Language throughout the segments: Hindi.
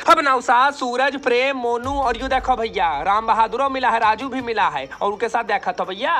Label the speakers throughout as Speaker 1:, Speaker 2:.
Speaker 1: अब नौशाद, सूरज, प्रेम, मोनू और यूं देखो भैया राम बहादुरो मिला है, राजू भी मिला है और उनके साथ देखा तो भैया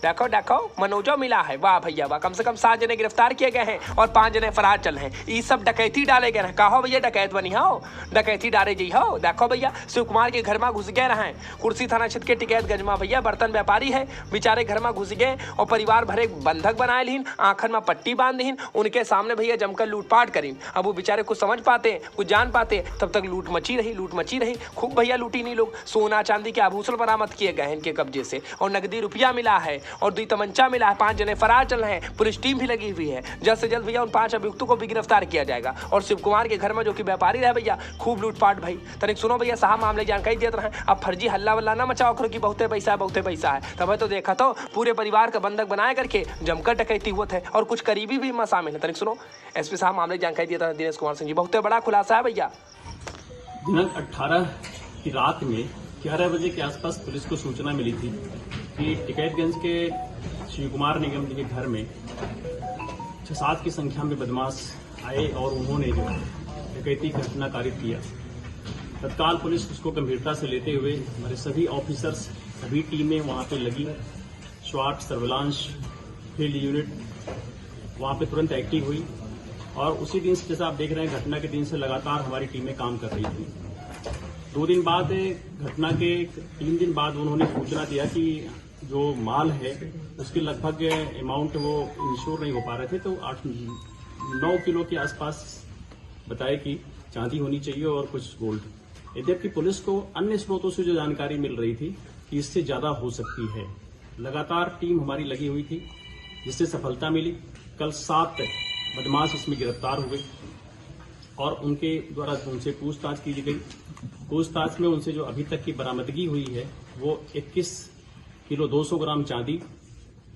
Speaker 1: देखो देखो मनोजो मिला है। वाह भैया वाह, कम से कम 7 जने गिरफ्तार किए गए हैं और 5 जने फरार चल हैं। ये सब डकैती डाले गए हैं। कहो भैया डकैत बनी हो, डकैती डाले जी हो। देखो भैया शिव कुमार के घर में घुस गए रहे। कुर्सी थाना क्षेत्र के टिकैत गंजमा भैया बर्तन व्यापारी है, बेचारे घर में घुस गए और परिवार भरे बंधक बनाए लीन, आंखन में पट्टी बांध दीन, उनके सामने भैया जमकर लूटपाट करीन। अब वो बेचारे कुछ समझ पाते कुछ जान पाते, तब तक लूट मची रही। खूब भैया लूटी नहीं लोग। सोना चांदी के आभूषण बरामद किए गए हैं इनके कब्जे से और नकदी रुपया मिला है और 2 तमंचा मिला है। 5 जने फरार चल रहे हैं। पुलिस टीम भी लगी हुई है। जल्द से जल्द भैया उन 5 अभियुक्तों को भी गिरफ्तार किया जाएगा। और शिव कुमार के घर में जो कि व्यापारी रहे भैया खूब लूटपाट भाई। तनिक सुनो भैया साहब मामले जानकारी देते रहे। अब फर्जी हल्ला वल्ला ना मचाओ करो कि बहुते पैसा है। तब तो देखा तो पूरे परिवार का बंधक बनाए करके जमकर डकैती हुआ है और कुछ करीबी भी इसमें शामिल है। तनिक सुनो एसपी साहब मामले जानकारी देता है दिनेश कुमार सिंह जी। बहुत बड़ा खुलासा है भैया।
Speaker 2: दिनांक 18 की रात में 11 बजे के आसपास पुलिस को सूचना मिली थी कि टिकैतगंज के शिव कुमार निगम जी के घर में 6-7 की संख्या में बदमाश आए और उन्होंने जो डकैती का घटना कारित किया। तत्काल पुलिस उसको गंभीरता से लेते हुए हमारे सभी ऑफिसर्स, सभी टीमें वहां पे लगी। स्वाट, सर्विलांस, फील्ड यूनिट वहां पे तुरंत एक्टिव हुई और उसी दिन जैसा आप देख रहे हैं घटना के दिन से लगातार हमारी टीमें काम कर रही थी। 2 दिन बाद घटना के 3 दिन बाद उन्होंने सूचना दिया कि जो माल है उसके लगभग अमाउंट वो इंश्योर नहीं हो पा रहे थे, तो 8-9 किलो के आसपास बताए कि चांदी होनी चाहिए और कुछ गोल्ड। यद्यपि पुलिस को अन्य स्रोतों से जो जानकारी मिल रही थी कि इससे ज्यादा हो सकती है। लगातार टीम हमारी लगी हुई थी जिससे सफलता मिली। कल 7 बदमाश इसमें गिरफ्तार हुए और उनके द्वारा उनसे पूछताछ की गई। पूछताछ में उनसे जो अभी तक की बरामदगी हुई है वो 21 किलो 200 ग्राम चांदी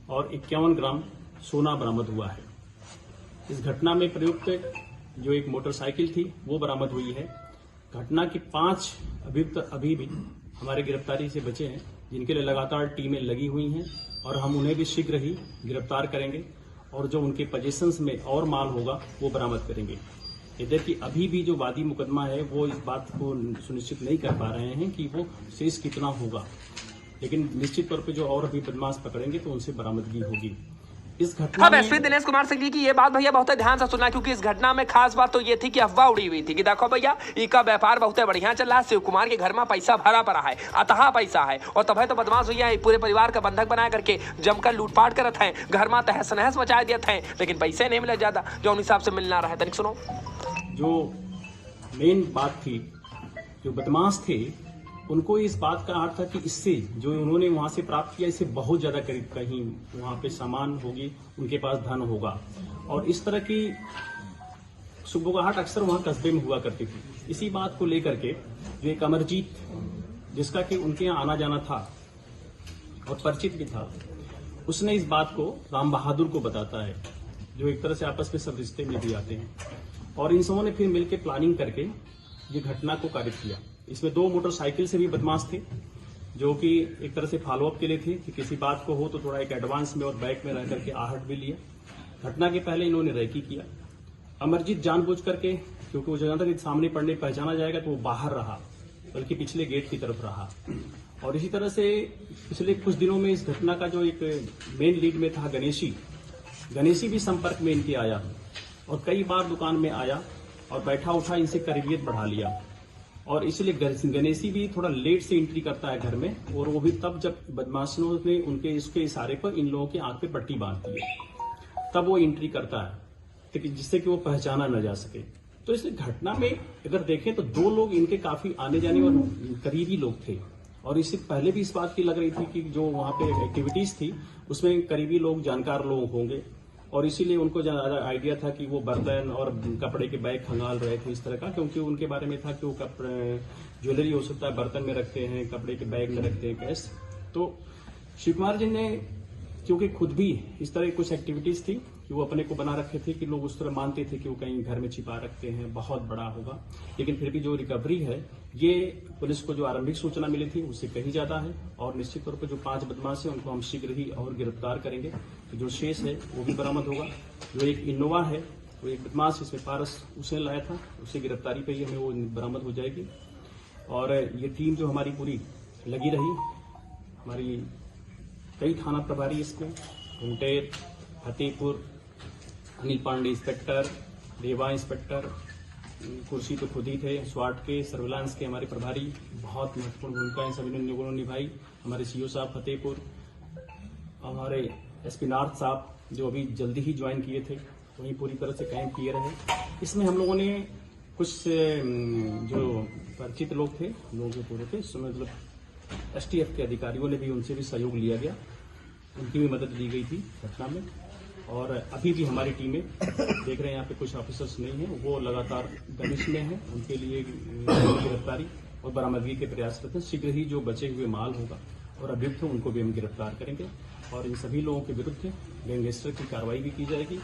Speaker 2: और 51 ग्राम सोना बरामद हुआ है। इस घटना में प्रयुक्त जो एक मोटरसाइकिल थी वो बरामद हुई है। घटना की 5 अभियुक्त अभी भी हमारे गिरफ्तारी से बचे हैं, जिनके लिए लगातार टीमें लगी हुई हैं और हम उन्हें भी शीघ्र ही गिरफ्तार करेंगे और जो उनके पोजीशंस में और माल होगा वो बरामद करेंगे। यद्यपि अभी भी जो वादी मुकदमा है वो इस बात को सुनिश्चित नहीं कर पा रहे हैं कि वो शेष कितना होगा, लेकिन निश्चित तौर पे जो और अभी बदमाश पकड़ेंगे तो उनसे बरामदगी होगी। इस घटना
Speaker 1: अब एसपी दिनेश कुमार सिंह जी की ये बात भैया बहुत ध्यान से सुनना, क्योंकि इस घटना में खास बात तो ये थी कि अफवाह उड़ी हुई थी कि देखो भैया इनका व्यापार बहुत बढ़िया चल रहा है, शिव कुमार के घर में पैसा भरा पड़ा है, अतः पैसा है और तब तो बदमाश भैया पूरे परिवार का बंधक बना करके जमकर लूटपाट करत हैं, घर में तहस नहस मचा देते हैं, लेकिन पैसे नहीं मिले ज्यादा जो उन हिसाब से मिलना रहा है। तनिक सुनो
Speaker 2: जो मेन बात थी, जो बदमाश थे उनको इस बात का अर्थ था कि इससे जो उन्होंने वहां से प्राप्त किया इससे बहुत ज्यादा करीब कहीं वहां पे सामान होगी, उनके पास धन होगा और इस तरह की सुबुगाहट अक्सर वहां कस्बे में हुआ करती थी। इसी बात को लेकर के जो एक अमरजीत जिसका कि उनके यहाँ आना जाना था और परिचित भी था, उसने इस बात को राम बहादुर को बताता है, जो एक तरह से आपस में सब रिश्ते में भी आते हैं और इन सबों ने फिर मिलकर प्लानिंग करके ये घटना को कारित किया। इसमें 2 मोटरसाइकिल से भी बदमाश थे जो कि एक तरह से फॉलोअप के लिए थे कि किसी बात को हो तो थोड़ा एक एडवांस में और बैक में रह करके आहट भी लिया। घटना के पहले इन्होंने रैकी किया। अमरजीत जानबूझ करके, क्योंकि वो जानता था कि सामने पड़ने पहचाना जाएगा तो वो बाहर रहा, बल्कि पिछले गेट की तरफ रहा। और इसी तरह से पिछले कुछ दिनों में इस घटना का जो एक मेन लीड में था गणेशी भी संपर्क में इनके आया और कई बार दुकान में आया और बैठा उठा इनसे करीबियत बढ़ा लिया और इसलिए गणेशी भी थोड़ा लेट से एंट्री करता है घर में और वो भी तब जब बदमाशों ने उनके इसके इशारे पर इन लोगों के आंख पे पट्टी बांध दी तब वो एंट्री करता है जिससे कि वो पहचाना न जा सके। तो इस घटना में अगर देखें तो 2 लोग इनके काफी आने जाने और करीबी लोग थे और इससे पहले भी इस बात की लग रही थी कि जो वहां पे एक्टिविटीज थी उसमें करीबी लोग, जानकार लोग होंगे और इसीलिए उनको आइडिया था कि वो बर्तन और कपड़े के बैग खंगाल रहे थे इस तरह का, क्योंकि उनके बारे में था कि वो ज्वेलरी हो सकता है बर्तन में रखते हैं, कपड़े के बैग में रखते हैं कैश। तो शिव कुमार जी ने क्योंकि खुद भी इस तरह कुछ एक्टिविटीज थी कि वो अपने को बना रखे थे कि लोग उस तरह मानते थे कि वो कहीं घर में छिपा रखते हैं, बहुत बड़ा होगा, लेकिन फिर भी जो रिकवरी है ये पुलिस को जो आरंभिक सूचना मिली थी उससे कहीं ज्यादा है और निश्चित तौर पर जो 5 बदमाश है उनको हम शीघ्र ही और गिरफ्तार करेंगे। तो जो शेष है वो भी बरामद होगा। जो एक इनोवा है तो एक बदमाश इसमें पारस उसे लाया था, उसे गिरफ्तारी पे ही हमें वो बरामद हो जाएगी। और ये टीम जो हमारी पूरी लगी रही, हमारी कई थाना प्रभारी इसमें, घुंटेर, फतेहपुर, अनिल पांडे इंस्पेक्टर, देवा इंस्पेक्टर, कुर्सी तो खुद ही थे, स्वाट के, सर्विलांस के हमारे प्रभारी, बहुत महत्वपूर्ण भूमिका इन सभी लोगों ने निभाई। हमारे सीओ साहब फतेहपुर, हमारे एसपी नॉर्थ साहब जो अभी जल्दी ही ज्वाइन किए थे, वहीं पूरी तरह से कैंप किए रहे। इसमें हम लोगों ने कुछ जो परिचित लोग थे, लोग जो पूरे थे, इसमें मतलब एसटीएफ के अधिकारियों ने भी, उनसे भी सहयोग लिया गया, उनकी भी मदद ली गई थी घटना में। और अभी भी हमारी टीमें देख रहे हैं, यहाँ पे कुछ ऑफिसर्स नहीं हैं, वो लगातार दबिश में हैं, उनके लिए गिरफ्तारी और बरामदगी के प्रयास करते हैं। शीघ्र ही जो बचे हुए माल होगा और अभियुक्त उनको भी हम गिरफ्तार करेंगे और इन सभी लोगों के विरुद्ध गैंगस्टर की कार्रवाई भी की जाएगी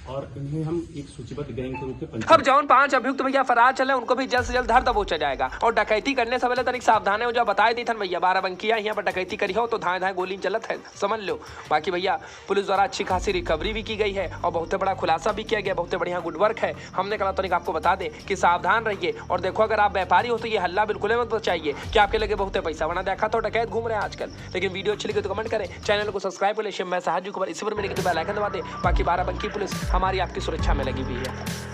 Speaker 2: और इन्हें हम एक सूचीबद्ध गैंग के रूप में
Speaker 1: अब जौन 5 अभियुक्त भैया फरार चले, उनको भी जल्द से जल्द धर दबोचा जाएगा। और डकैती करने से पहले तनिक सावधान है, जो बताए दी थन भैया 12 बंकिया यहाँ पर डकैती करी हो तो धाए धाए गोली चलत है, समझ लो। बाकी भैया पुलिस द्वारा अच्छी खासी रिकवरी भी की गई है और बहुत बड़ा खुलासा भी किया गया, बहुत बढ़िया गुड वर्क है। हमने कहा तनिक आपको बता दें कि सावधान रहिए। और देखो, अगर आप व्यापारी हो तो ये हल्ला बिल्कुल मत बचाइए कि आपके लगे बहुत पैसा, वरना देखा तो डकैत घूम रहे हैं आजकल। लेकिन वीडियो अच्छी लगी तो कमेंट करें, चैनल को सब्सक्राइब कर ले। मैं साहाजी खबर इसी पर मेरे बेल आइकन दबा दे। बाकी 12 बंकी पुलिस हमारी आपकी सुरक्षा में लगी हुई है।